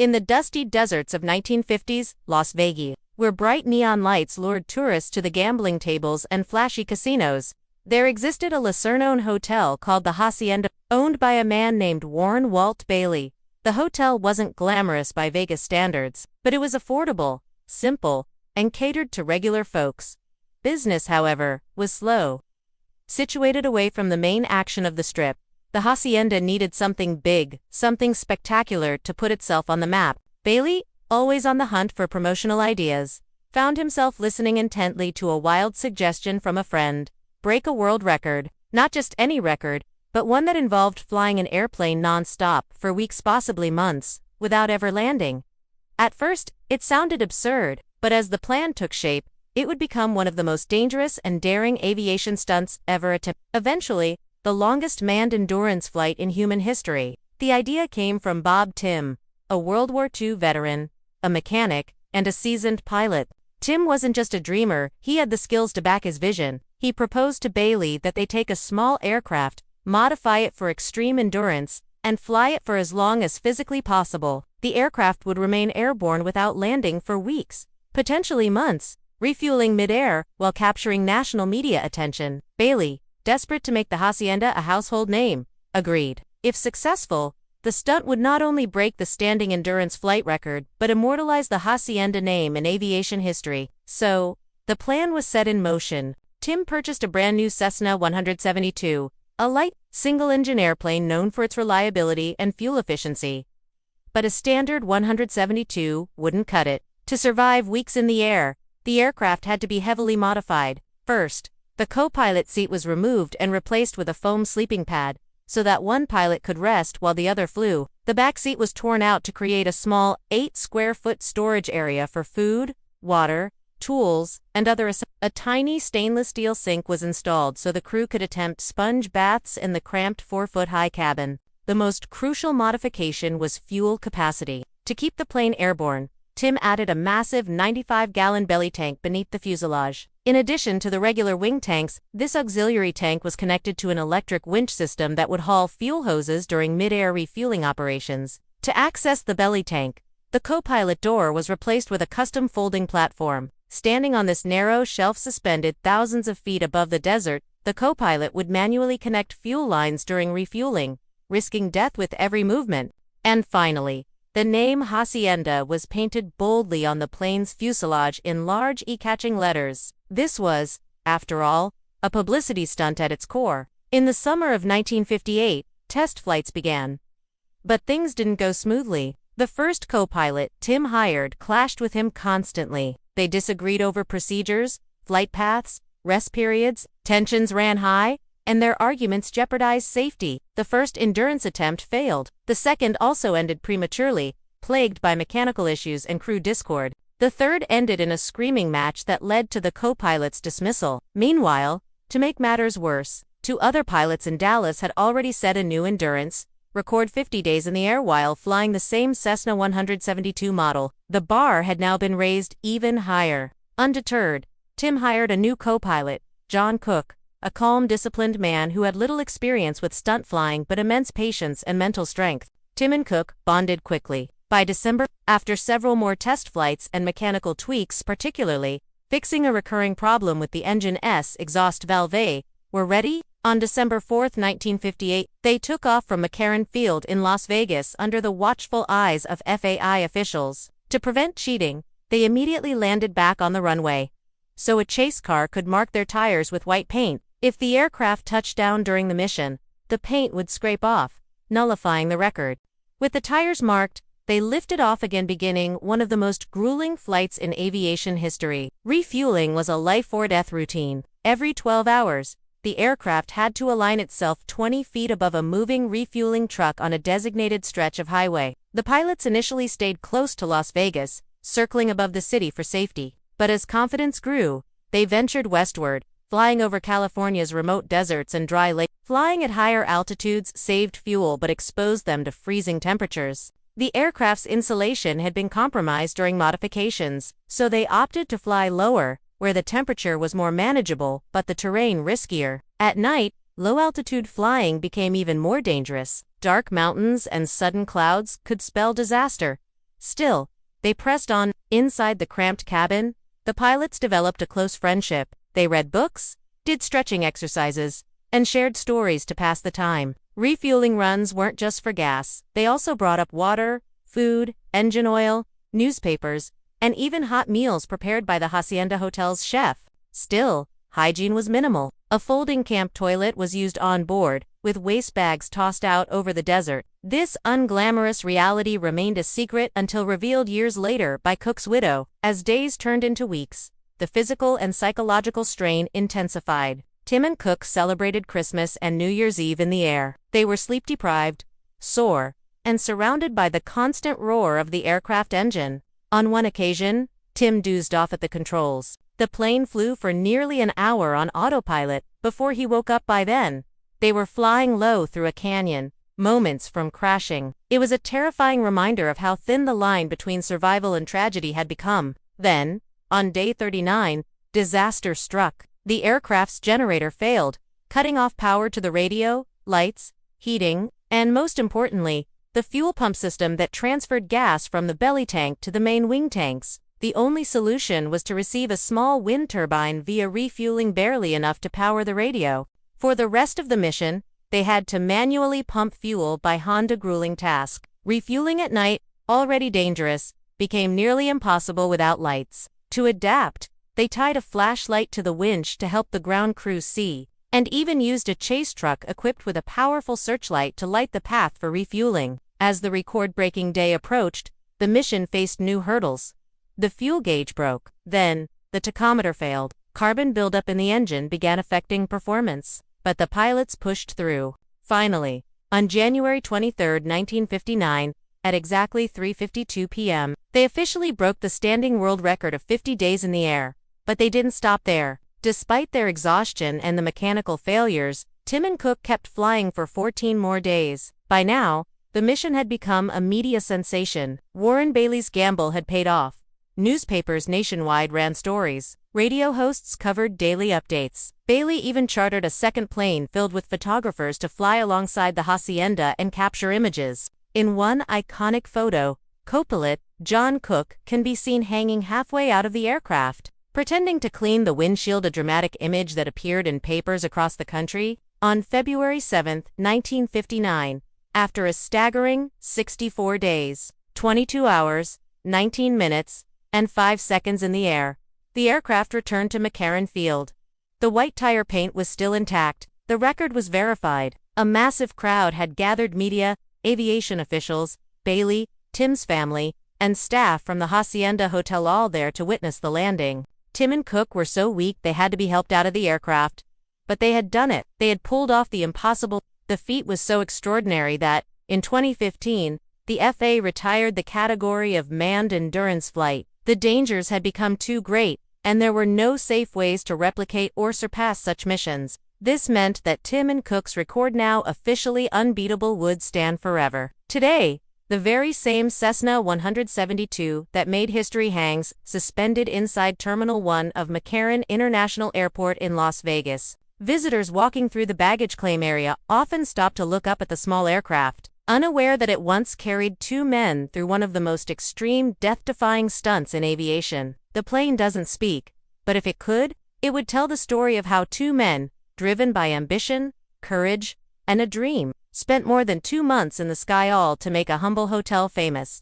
In the dusty deserts of 1950s Las Vegas, where bright neon lights lured tourists to the gambling tables and flashy casinos, there existed a lesser-known hotel called the Hacienda, owned by a man named Warren Walt Bailey. The hotel wasn't glamorous by Vegas standards, but it was affordable, simple, and catered to regular folks. Business, however, was slow. Situated away from the main action of the Strip, the Hacienda needed something big, something spectacular to put itself on the map. Bailey, always on the hunt for promotional ideas, found himself listening intently to a wild suggestion from a friend: break a world record, not just any record, but one that involved flying an airplane non-stop for weeks, possibly months, without ever landing. At first, it sounded absurd, but as the plan took shape, it would become one of the most dangerous and daring aviation stunts ever attempted. Eventually, the longest manned endurance flight in human history. The idea came from Bob Timm, a World War II veteran, a mechanic, and a seasoned pilot. Timm wasn't just a dreamer, he had the skills to back his vision. He proposed to Bailey that they take a small aircraft, modify it for extreme endurance, and fly it for as long as physically possible. The aircraft would remain airborne without landing for weeks, potentially months, refueling mid-air while capturing national media attention. Bailey, desperate to make the Hacienda a household name, agreed. If successful, the stunt would not only break the standing endurance flight record, but immortalize the Hacienda name in aviation history. So, the plan was set in motion. Timm purchased a brand new Cessna 172, a light, single-engine airplane known for its reliability and fuel efficiency. But a standard 172 wouldn't cut it. To survive weeks in the air, the aircraft had to be heavily modified. First, the co-pilot seat was removed and replaced with a foam sleeping pad, so that one pilot could rest while the other flew. The back seat was torn out to create a small, 8-square-foot storage area for food, water, tools, and other essentials. A tiny stainless steel sink was installed so the crew could attempt sponge baths in the cramped 4-foot-high cabin. The most crucial modification was fuel capacity. To keep the plane airborne, Timm added a massive 95-gallon belly tank beneath the fuselage. In addition to the regular wing tanks, this auxiliary tank was connected to an electric winch system that would haul fuel hoses during mid-air refueling operations. To access the belly tank, the co-pilot door was replaced with a custom folding platform. Standing on this narrow shelf suspended thousands of feet above the desert, the co-pilot would manually connect fuel lines during refueling, risking death with every movement. And finally, the name Hacienda was painted boldly on the plane's fuselage in large eye-catching letters. This was, after all, a publicity stunt at its core. In the summer of 1958, test flights began. But things didn't go smoothly. The first co-pilot Timm hired clashed with him constantly. They disagreed over procedures, flight paths, rest periods, tensions ran high, and their arguments jeopardized safety. The first endurance attempt failed. The second also ended prematurely, plagued by mechanical issues and crew discord. The third ended in a screaming match that led to the co-pilot's dismissal. Meanwhile, to make matters worse, 2 other pilots in Dallas had already set a new endurance record: 50 days in the air while flying the same Cessna 172 model. The bar had now been raised even higher. Undeterred, Timm hired a new co-pilot, John Cook, a calm, disciplined man who had little experience with stunt flying but immense patience and mental strength. Timm and Cook bonded quickly. By December, after several more test flights and mechanical tweaks, particularly fixing a recurring problem with the engine's exhaust valve, were ready. On December 4, 1958, they took off from McCarran Field in Las Vegas under the watchful eyes of FAI officials. To prevent cheating, they immediately landed back on the runway, so a chase car could mark their tires with white paint. If the aircraft touched down during the mission, the paint would scrape off, nullifying the record. With the tires marked, they lifted off again, beginning one of the most grueling flights in aviation history. Refueling was a life-or-death routine. Every 12 hours, the aircraft had to align itself 20 feet above a moving refueling truck on a designated stretch of highway. The pilots initially stayed close to Las Vegas, circling above the city for safety. But as confidence grew, they ventured westward, flying over California's remote deserts and dry lakes. Flying at higher altitudes saved fuel but exposed them to freezing temperatures. The aircraft's insulation had been compromised during modifications, so they opted to fly lower, where the temperature was more manageable but the terrain riskier. At night, low-altitude flying became even more dangerous. Dark mountains and sudden clouds could spell disaster. Still, they pressed on. Inside the cramped cabin, the pilots developed a close friendship. They read books, did stretching exercises, and shared stories to pass the time. Refueling runs weren't just for gas. They also brought up water, food, engine oil, newspapers, and even hot meals prepared by the Hacienda Hotel's chef. Still, hygiene was minimal. A folding camp toilet was used on board, with waste bags tossed out over the desert. This unglamorous reality remained a secret until revealed years later by Cook's widow. As days turned into weeks, the physical and psychological strain intensified. Timm and Cook celebrated Christmas and New Year's Eve in the air. They were sleep-deprived, sore, and surrounded by the constant roar of the aircraft engine. On one occasion, Timm dozed off at the controls. The plane flew for nearly an hour on autopilot before he woke up. By then, they were flying low through a canyon, moments from crashing. It was a terrifying reminder of how thin the line between survival and tragedy had become. Then, on day 39, disaster struck. The aircraft's generator failed, cutting off power to the radio, lights, heating, and most importantly, the fuel pump system that transferred gas from the belly tank to the main wing tanks. The only solution was to receive a small wind turbine via refueling barely enough to power the radio. For the rest of the mission, they had to manually pump fuel by hand, a grueling task. Refueling at night, already dangerous, became nearly impossible without lights. To adapt, they tied a flashlight to the winch to help the ground crew see, and even used a chase truck equipped with a powerful searchlight to light the path for refueling. As the record-breaking day approached, the mission faced new hurdles. The fuel gauge broke. Then, the tachometer failed. Carbon buildup in the engine began affecting performance. But the pilots pushed through. Finally, on January 23, 1959, at exactly 3:52 p.m., they officially broke the standing world record of 50 days in the air. But they didn't stop there. Despite their exhaustion and the mechanical failures, Timm and Cook kept flying for 14 more days. By now, the mission had become a media sensation. Warren Bailey's gamble had paid off. Newspapers nationwide ran stories. Radio hosts covered daily updates. Bailey even chartered a second plane filled with photographers to fly alongside the Hacienda and capture images. In one iconic photo, co-pilot John Cook can be seen hanging halfway out of the aircraft, pretending to clean the windshield, a dramatic image that appeared in papers across the country. On February 7, 1959, after a staggering 64 days, 22 hours, 19 minutes, and 5 seconds in the air, the aircraft returned to McCarran Field. The white tire paint was still intact. The record was verified. A massive crowd had gathered: media, aviation officials, Bailey, Timm's family, and staff from the Hacienda Hotel, all there to witness the landing. Timm and Cook were so weak they had to be helped out of the aircraft. But they had done it. They had pulled off the impossible. The feat was so extraordinary that, in 2015, the FAA retired the category of manned endurance flight. The dangers had become too great, and there were no safe ways to replicate or surpass such missions. This meant that Timm and Cook's record, now officially unbeatable, would stand forever. Today, the very same Cessna 172 that made history hangs suspended inside Terminal 1 of McCarran International Airport in Las Vegas. Visitors walking through the baggage claim area often stop to look up at the small aircraft, unaware that it once carried 2 men through one of the most extreme, death-defying stunts in aviation. The plane doesn't speak, but if it could, it would tell the story of how 2 men, driven by ambition, courage, and a dream, spent more than 2 months in the sky, all to make a humble hotel famous.